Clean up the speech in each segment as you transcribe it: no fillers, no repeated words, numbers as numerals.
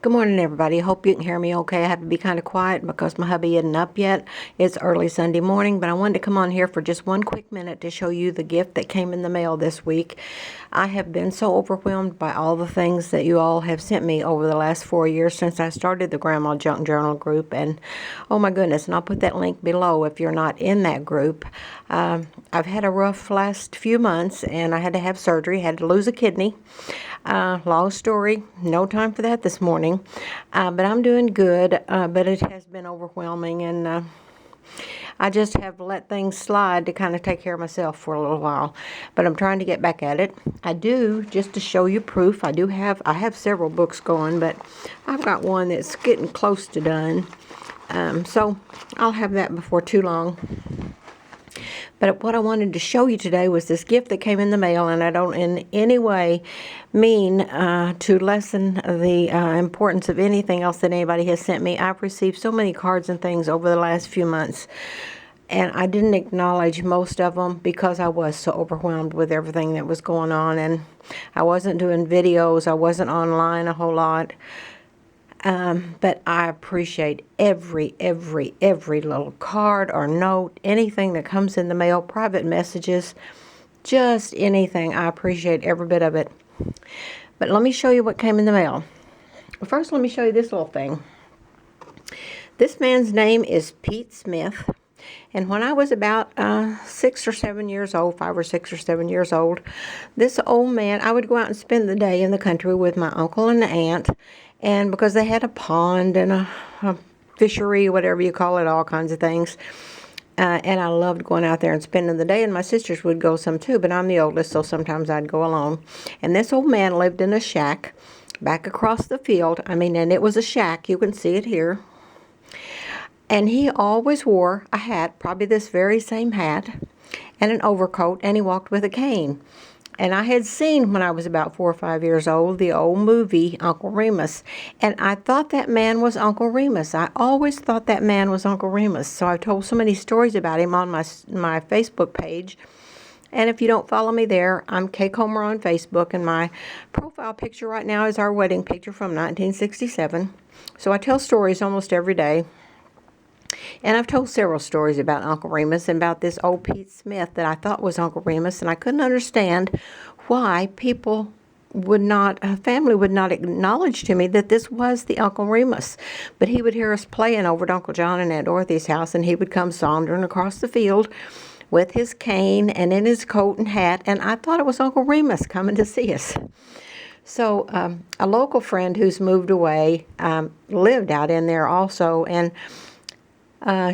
Good morning, everybody. Hope you can hear me okay. I have to be kind of quiet because my hubby isn't up yet. It's early Sunday morning, but I wanted to come on here for just one quick minute to show you the gift that came in the mail this week. I have been so overwhelmed by all the things that you all have sent me over the last 4 years since I started the Grandma Junk Journal group, and oh my goodness, and I'll put that link below if you're not in that group. I've had a rough last few months, and I had to have surgery, had to lose a kidney. Long story, no time for that this morning, but I'm doing good, but it has been overwhelming, and I just have let things slide to kind of take care of myself for a little while, but I'm trying to get back at it. I do, just to show you proof, I have several books going, but I've got one that's getting close to done, so I'll have that before too long. But what I wanted to show you today was this gift that came in the mail, and I don't in any way mean to lessen the importance of anything else that anybody has sent me. I've received so many cards and things over the last few months, and I didn't acknowledge most of them because I was so overwhelmed with everything that was going on, and I wasn't doing videos, I wasn't online a whole lot. But I appreciate every little card or note, anything that comes in the mail, private messages, just anything. I appreciate every bit of it. But let me show you what came in the mail. First, let me show you this little thing. This man's name is Pete Smith. And when I was about 6 or 7 years old, 5 or 6 or 7 years old, this old man, I would go out and spend the day in the country with my uncle and aunt, and because they had a pond and a fishery, whatever you call it, all kinds of things, and I loved going out there and spending the day, and my sisters would go some too, but I'm the oldest, so sometimes I'd go alone. And this old man lived in a shack back across the field. I mean, and it was a shack. You can see it here. And he always wore a hat, probably this very same hat, and an overcoat, and he walked with a cane. And I had seen, when I was about 4 or 5 years old, the old movie, Uncle Remus. And I thought that man was Uncle Remus. I always thought that man was Uncle Remus. So I've told so many stories about him on my Facebook page. And if you don't follow me there, I'm Kay Comer on Facebook, and my profile picture right now is our wedding picture from 1967. So I tell stories almost every day. And I've told several stories about Uncle Remus and about this old Pete Smith that I thought was Uncle Remus, and I couldn't understand why people would not, family would not acknowledge to me that this was the Uncle Remus. But he would hear us playing over at Uncle John and Aunt Dorothy's house, and he would come sauntering across the field with his cane and in his coat and hat, and I thought it was Uncle Remus coming to see us. So a local friend who's moved away lived out in there also, and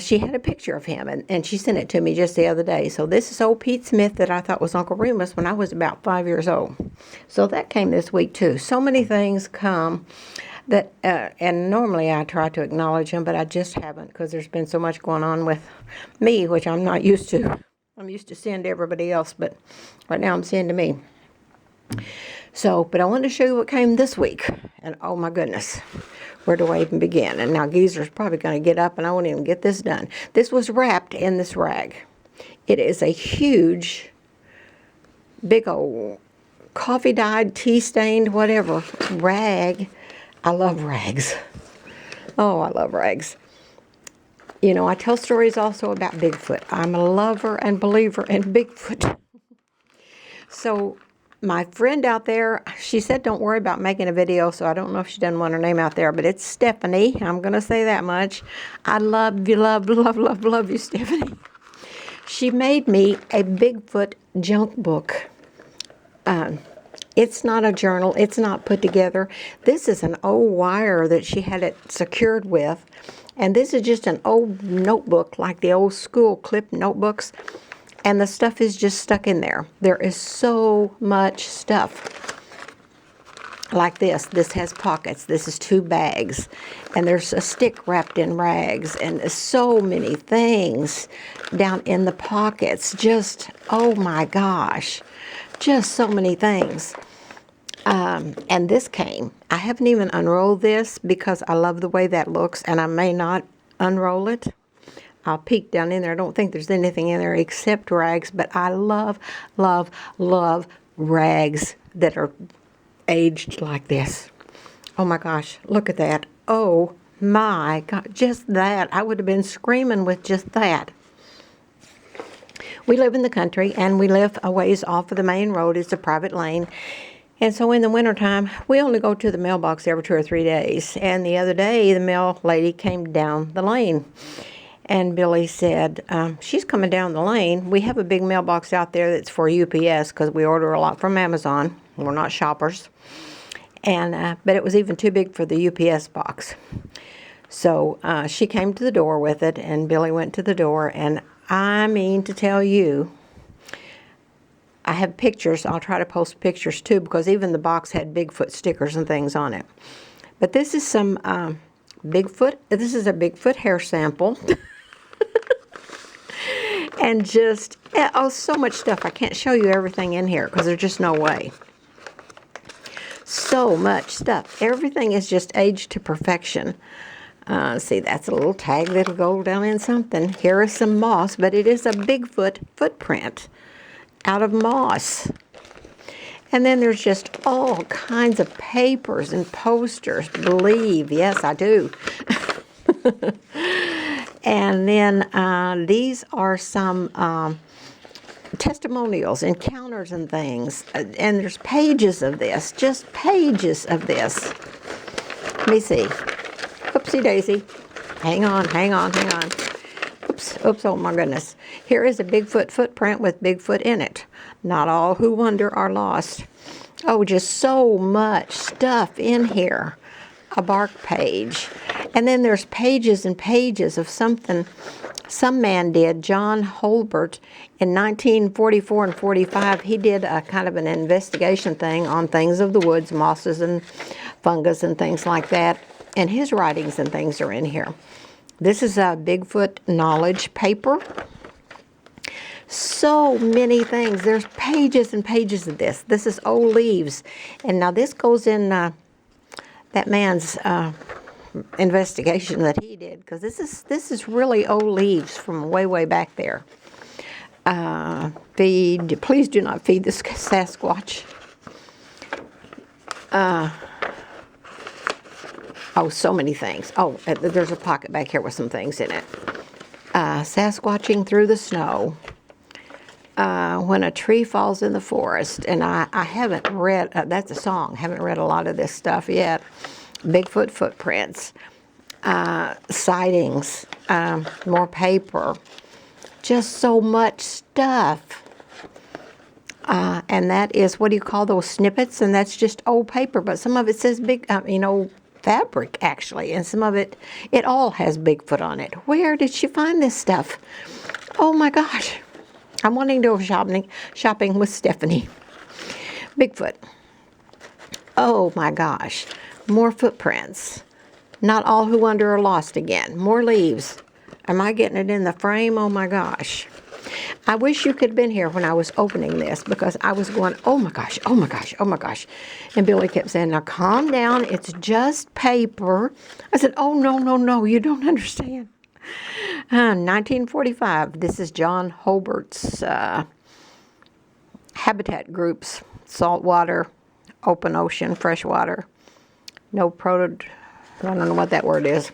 she had a picture of him, and she sent it to me just the other day. So this is old Pete Smith that I thought was Uncle Remus when I was about 5 years old. So that came this week too. So many things come that, and normally I try to acknowledge them, but I just haven't because there's been so much going on with me, which I'm not used to. I'm used to seeing to everybody else, but right now I'm seeing to me. So, but I wanted to show you what came this week, and oh my goodness, where do I even begin? And now Geezer's probably going to get up, and I won't even get this done. This was wrapped in this rag. It is a huge, big old coffee-dyed, tea-stained, whatever, rag. I love rags. Oh, I love rags. You know, I tell stories also about Bigfoot. I'm a lover and believer in Bigfoot. So my friend out there, she said don't worry about making a video, so I don't know if she doesn't want her name out there, but it's Stephanie. I'm going to say that much. I love you, love you, Stephanie. She made me a Bigfoot junk book. It's not a journal. It's not put together. This is an old wire that she had it secured with, and this is just an old notebook, like the old school clip notebooks. And the stuff is just stuck in there. There is so much stuff. Like this. This has pockets. This is 2 bags. And there's a stick wrapped in rags. And there's so many things down in the pockets. Just, oh my gosh. Just so many things. And this came. I haven't even unrolled this because I love the way that looks. And I may not unroll it. I'll peek down in there. I don't think there's anything in there except rags, but I love rags that are aged like this. Oh my gosh, look at that. Oh my God, just that. I would have been screaming with just that. We live in the country, and we live a ways off of the main road. It's a private lane. And so in the wintertime, we only go to the mailbox every 2 or 3 days. And the other day, the mail lady came down the lane. And Billy said, she's coming down the lane. We have a big mailbox out there that's for UPS because we order a lot from Amazon. We're not shoppers. And but it was even too big for the UPS box. So she came to the door with it, and Billy went to the door. And I mean to tell you, I have pictures. I'll try to post pictures too, because even the box had Bigfoot stickers and things on it. But this is some Bigfoot. This is a Bigfoot hair sample. And just, oh, so much stuff. I can't show you everything in here because there's just no way. So much stuff. Everything is just aged to perfection. See, that's a little tag that'll go down in something. Here is some moss, but it is a Bigfoot footprint out of moss. And then there's just all kinds of papers and posters. Believe, yes, I do. And then these are some testimonials, encounters and things. And there's pages of this, just pages of this. Let me see. Oopsie daisy. Hang on, hang on, hang on. Oops, oops, oh my goodness. Here is a Bigfoot footprint with Bigfoot in it. Not all who wander are lost. Oh, just so much stuff in here. A bark page. And then there's pages and pages of something some man did, John Holbert, in 1944 and 45. He did a kind of an investigation thing on things of the woods, mosses and fungus and things like that. And his writings and things are in here. This is a Bigfoot knowledge paper. So many things. There's pages and pages of this. This is old leaves. And now this goes in that man's investigation that he did, because this is really old leaves from way back there. Please do not feed this Sasquatch. Oh, so many things. Oh, there's a pocket back here with some things in it. Sasquatching through the snow. When a tree falls in the forest. And I haven't read, that's a song, haven't read a lot of this stuff yet. Bigfoot footprints. Sightings. More paper. Just so much stuff. And that is, what do you call those snippets? And that's just old paper, but some of it says fabric, actually, and some of it all has Bigfoot on it. Where did she find this stuff? Oh my gosh. I'm wanting to go shopping with Stephanie. Bigfoot. Oh my gosh. More footprints. Not all who wander are lost again. More leaves. Am I getting it in the frame? Oh my gosh. I wish you could have been here when I was opening this, because I was going, oh my gosh, oh my gosh, oh my gosh. And Billy kept saying, now calm down, it's just paper. I said, oh no, you don't understand. 1945, this is John Holbert's habitat groups, saltwater, open ocean, freshwater, I don't know what that word is.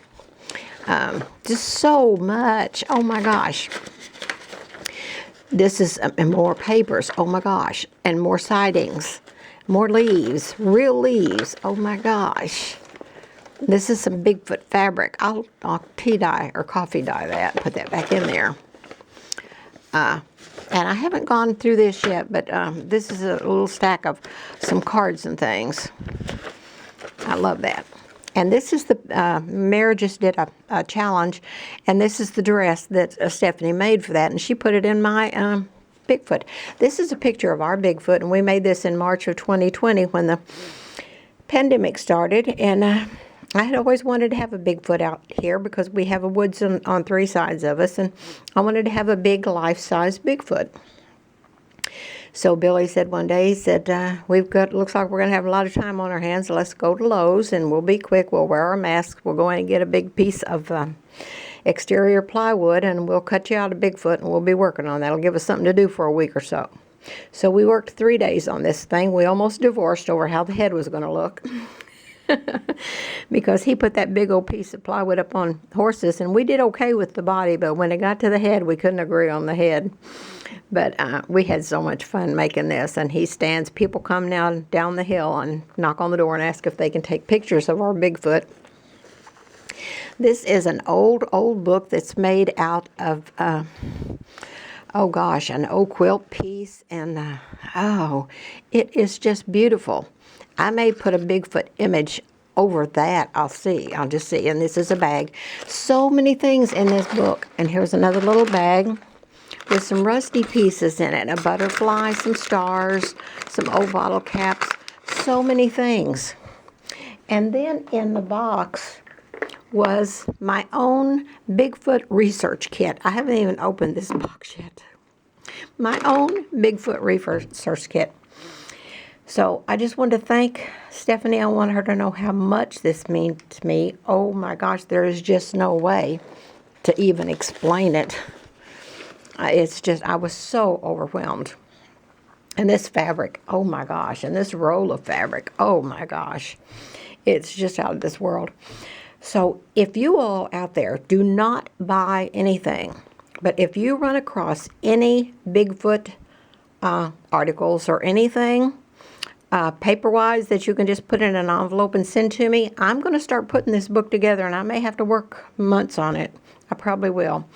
Just so much, oh my gosh. This is more papers, oh my gosh, and more sightings, more leaves, real leaves, oh my gosh. This is some Bigfoot fabric. I'll tea dye or coffee dye that, put that back in there. And I haven't gone through this yet, but this is a little stack of some cards and things. I love that. And this is the, Mary just did a challenge, and this is the dress that Stephanie made for that, and she put it in my Bigfoot. This is a picture of our Bigfoot, and we made this in March of 2020 when the pandemic started, and I had always wanted to have a Bigfoot out here because we have a woods on 3 sides of us, and I wanted to have a big life-size Bigfoot. So Billy said one day, he said, looks like we're going to have a lot of time on our hands. Let's go to Lowe's, and we'll be quick. We'll wear our masks. We're going to get a big piece of exterior plywood, and we'll cut you out a Bigfoot, and we'll be working on that. It'll give us something to do for a week or so. So we worked 3 days on this thing. We almost divorced over how the head was going to look. because he put that big old piece of plywood up on horses, and we did okay with the body, but when it got to the head, we couldn't agree on the head. But we had so much fun making this, and he stands. People come now down the hill and knock on the door and ask if they can take pictures of our Bigfoot. This is an old book that's made out of, oh gosh, an old quilt piece, and oh, it is just beautiful. I may put a Bigfoot image over that. I'll just see. And this is a bag. So many things in this book. And here's another little bag with some rusty pieces in it. A butterfly, some stars, some old bottle caps. So many things. And then in the box was my own Bigfoot research kit. I haven't even opened this box yet. My own Bigfoot research kit. So I just wanted to thank Stephanie. I want her to know how much this means to me. Oh my gosh, there is just no way to even explain it. It's just, I was so overwhelmed. And this fabric, oh my gosh, and this roll of fabric, oh my gosh. It's just out of this world. So if you all out there do not buy anything, but if you run across any Bigfoot articles or anything, paper-wise that you can just put in an envelope and send to me, I'm going to start putting this book together, and I may have to work months on it. I probably will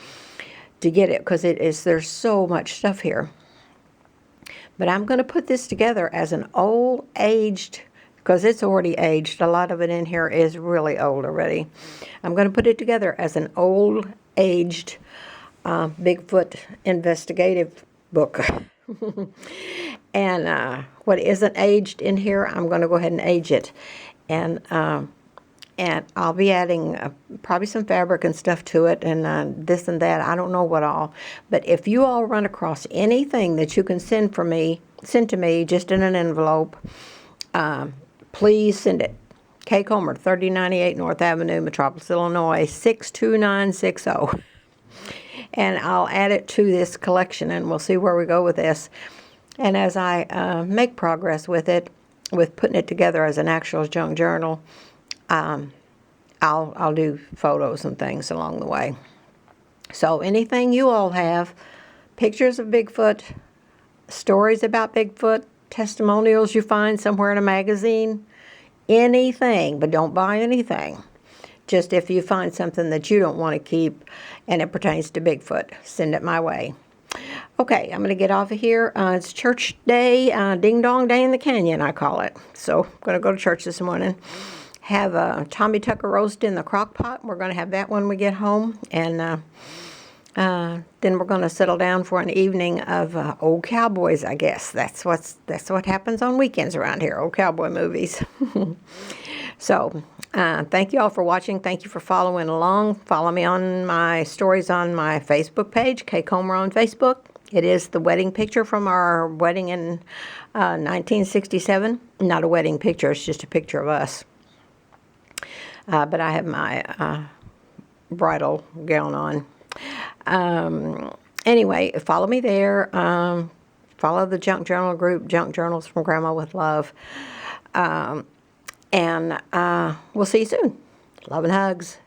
to get it, because there's so much stuff here. But I'm going to put this together as an old aged, because it's already aged. A lot of it in here is really old already. I'm going to put it together as an old aged Bigfoot investigative book. And what isn't aged in here, I'm going to go ahead and age it. And I'll be adding probably some fabric and stuff to it, and this and that. I don't know what all. But if you all run across anything that you can send to me just in an envelope, please send it. K. Comer, 3098 North Avenue, Metropolis, Illinois, 62960. And I'll add it to this collection, and we'll see where we go with this. And as I make progress with it, with putting it together as an actual junk journal, I'll do photos and things along the way. So anything you all have, pictures of Bigfoot, stories about Bigfoot, testimonials you find somewhere in a magazine, anything, but don't buy anything. Just if you find something that you don't want to keep and it pertains to Bigfoot, send it my way. Okay, I'm going to get off of here. It's church day, ding dong day in the canyon, I call it. So I'm going to go to church this morning. Have a Tommy Tucker roast in the crock pot. We're going to have that when we get home. And then we're going to settle down for an evening of old cowboys, I guess. That's what happens on weekends around here, old cowboy movies. So thank you all for watching. Thank you for following along. Follow me on my stories on my Facebook page, K. Comer on Facebook. It is the wedding picture from our wedding in 1967. Not a wedding picture, it's just a picture of us. But I have my bridal gown on. Anyway, follow me there. Follow the Junk Journal group, Junk Journals from Grandma with Love. And we'll see you soon. Love and hugs.